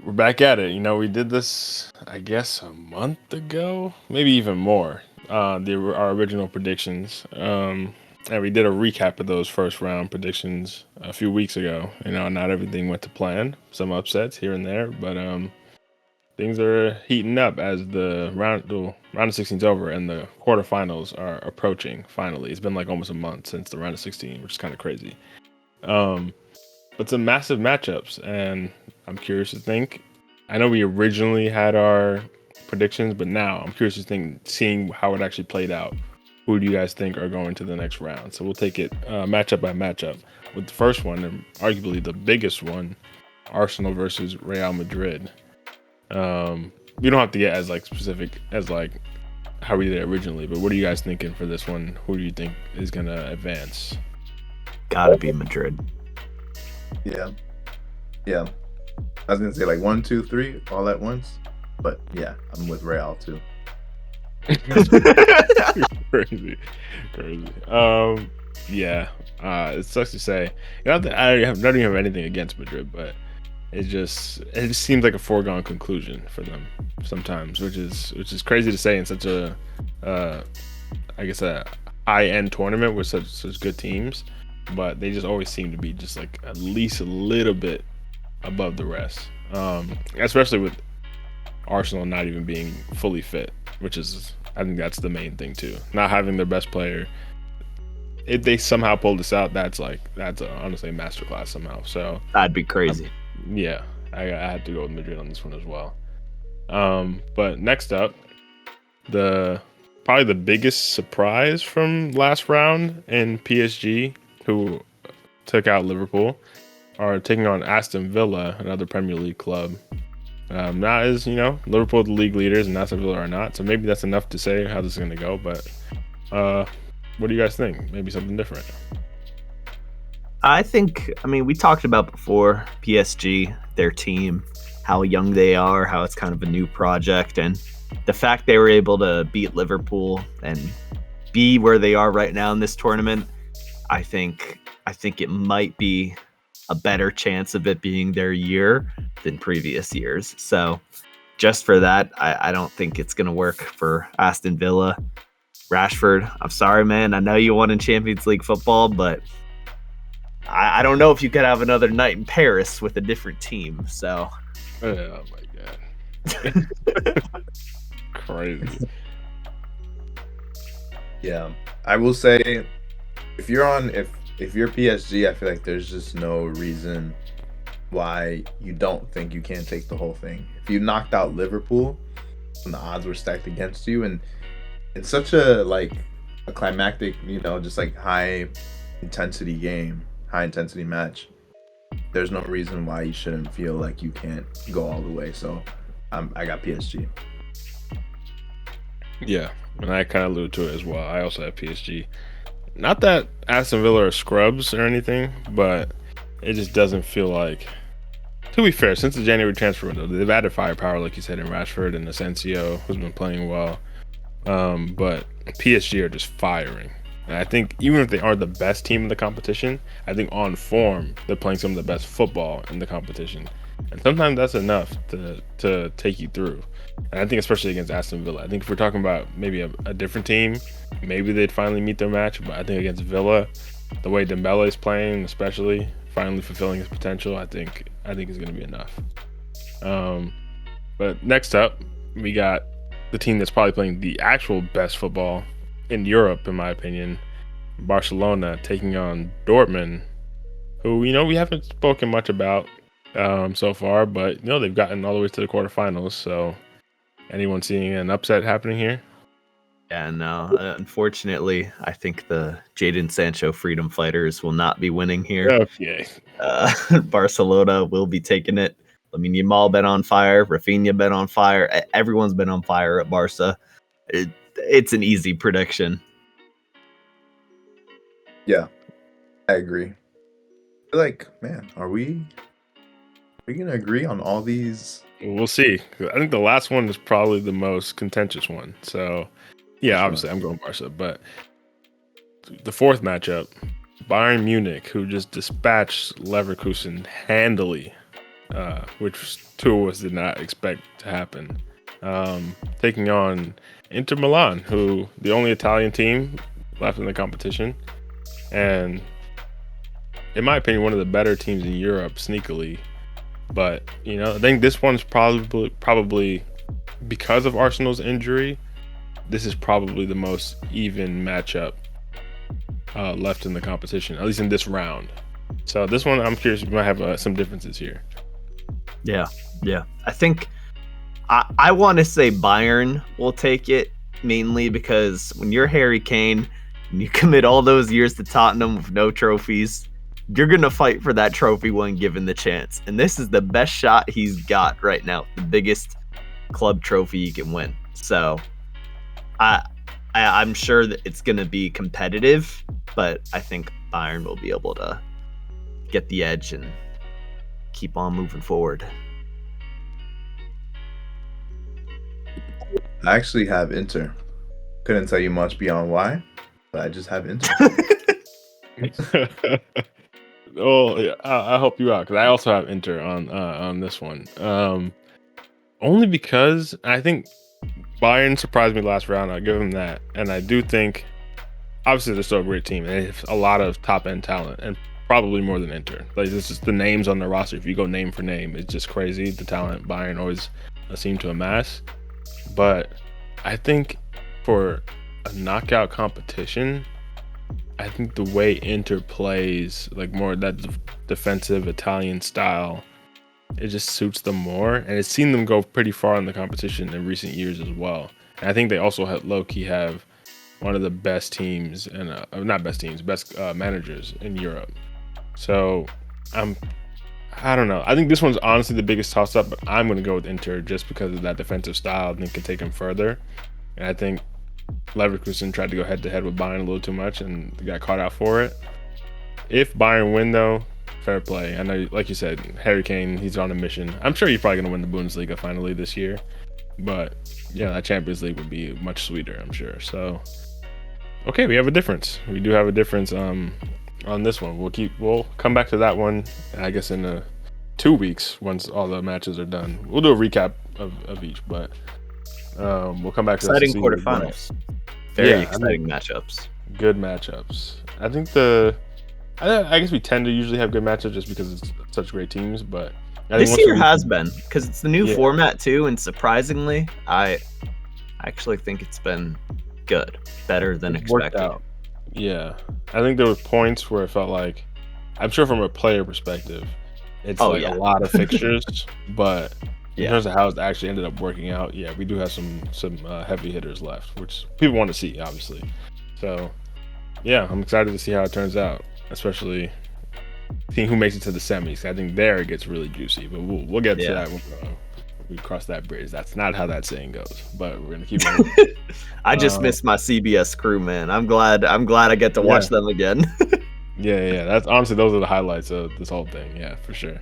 we're back at it. We did this, I guess, a month ago, maybe even more. Our original predictions, and we did a recap of those first round predictions a few weeks ago. Not everything went to plan. Some upsets here and there, but things are heating up as the round of 16 is over and the quarterfinals are approaching. Finally, it's been like almost a month since the round of 16, which is kind of crazy. But some massive matchups, and I'm curious to think. I know we originally had our predictions, but now I'm curious to seeing how it actually played out. Who do you guys think are going to the next round? So we'll take it matchup by matchup. With the first one, and arguably the biggest one, Arsenal versus Real Madrid. We don't have to get as specific as how we did it originally, but what are you guys thinking for this one? Who do you think is gonna advance? Gotta be Madrid. Yeah. I was gonna say 1, 2, 3 all at once, but yeah, I'm with Real too. Crazy. Yeah. It sucks to say. I don't even have anything against Madrid, but it just seems like a foregone conclusion for them sometimes, which is crazy to say in such a I guess a high end tournament with such good teams. But they just always seem to be just at least a little bit above the rest, especially with Arsenal not even being fully fit, which is, I think that's the main thing too. Not having their best player. If they somehow pull this out, that's honestly a masterclass somehow. So that'd be crazy. Yeah, I had to go with Madrid on this one as well. But next up, probably the biggest surprise from last round in PSG, who took out Liverpool, are taking on Aston Villa, another Premier League club. Not as, Liverpool the league leaders and Aston Villa are not. So maybe that's enough to say how this is going to go. But what do you guys think? Maybe something different. I mean, we talked about before PSG, their team, how young they are, how it's kind of a new project. And the fact they were able to beat Liverpool and be where they are right now in this tournament, I think it might be a better chance of it being their year than previous years. So just for that, I don't think it's going to work for Aston Villa. Rashford, I'm sorry, man. I know you won in Champions League football, but I don't know if you could have another night in Paris with a different team. So, oh my god, crazy. Yeah, I will say, if you're PSG, I feel like there's just no reason why you don't think you can take the whole thing. If you knocked out Liverpool and the odds were stacked against you, and it's such a climactic, just high intensity game, high intensity match, there's no reason why you shouldn't feel like you can't go all the way. So I got PSG. Yeah, and I kind of alluded to it as well. I also have PSG. Not that Aston Villa are scrubs or anything, but it just doesn't feel like. To be fair, since the January transfer window, they've added firepower, like you said, in Rashford and Asensio, who's been playing well. But PSG are just firing. And I think even if they aren't the best team in the competition, I think on form, they're playing some of the best football in the competition. And sometimes that's enough to take you through. And I think especially against Aston Villa, I think if we're talking about maybe a different team, maybe they'd finally meet their match. But I think against Villa, the way Dembele is playing, especially finally fulfilling his potential, I think is going to be enough. But next up, we got the team that's probably playing the actual best football in Europe, in my opinion, Barcelona taking on Dortmund, who we haven't spoken much about so far, but they've gotten all the way to the quarterfinals. So, anyone seeing an upset happening here? Yeah, no. Unfortunately, I think the Jadon Sancho Freedom Fighters will not be winning here. Okay. Barcelona will be taking it. I mean, Yamal been on fire, Rafinha been on fire. Everyone's been on fire at Barca. It's an easy prediction. Yeah, I agree. I feel man, are we gonna agree on all these? We'll see. I think the last one is probably the most contentious one. So, yeah, obviously I'm going Barca. But the fourth matchup, Bayern Munich, who just dispatched Leverkusen handily which two of us did not expect to happen. Taking on Inter Milan, who the only Italian team left in the competition, and in my opinion, one of the better teams in Europe, sneakily. But I think this one's probably because of Arsenal's injury. This is probably the most even matchup left in the competition, at least in this round. So this one, I'm curious, we might have some differences here. Yeah. I think I want to say Bayern will take it, mainly because when you're Harry Kane and you commit all those years to Tottenham with no trophies, you're going to fight for that trophy when given the chance. And this is the best shot he's got right now, the biggest club trophy you can win. So I'm sure that it's going to be competitive, but I think Bayern will be able to get the edge and keep on moving forward. I actually have Inter. Couldn't tell you much beyond why, but I just have Inter. Oh, yeah, I'll help you out because I also have Inter on this one. Only because I think Bayern surprised me last round. I'll give them that, and I do think obviously they're still a great team and they have a lot of top end talent, and probably more than Inter. Like, it's just the names on the roster. If you go name for name, it's just crazy. The talent Bayern always seem to amass. But I think for a knockout competition, I think the way Inter plays, like more that defensive Italian style, it just suits them more. And it's seen them go pretty far in the competition in recent years as well. And I think they also low-key have one of the best teams, and best managers in Europe. So I don't know. I think this one's honestly the biggest toss-up, but I'm going to go with Inter just because of that defensive style. I think it can take them further. And I think Leverkusen tried to go head-to-head with Bayern a little too much and got caught out for it. If Bayern win, though, fair play. I know, like you said, Harry Kane, he's on a mission. I'm sure he's probably going to win the Bundesliga finally this year. But, yeah, that Champions League would be much sweeter, I'm sure. So, okay, we have a difference. We do have a difference on this one. We'll come back to that one, I guess, in 2 weeks once all the matches are done. We'll do a recap of each, but we'll come back to exciting quarterfinals. Very exciting matchups. Good matchups. I think I guess we tend to usually have good matchups just because it's such great teams, but this year has been, because it's the new format too, and surprisingly, I actually think it's been good, better than expected. Yeah, I think there were points where it felt like, I'm sure from a player perspective, it's a lot of fixtures, but in terms of how it actually ended up working out, we do have some heavy hitters left, which people want to see, obviously. So, I'm excited to see how it turns out, especially seeing who makes it to the semis. I think there it gets really juicy, but we'll get to that when we cross that bridge. That's not how that saying goes, but we're gonna keep going. I just miss my CBS crew, man. I'm glad I get to watch them again. Yeah. That's honestly, those are the highlights of this whole thing. Yeah, for sure.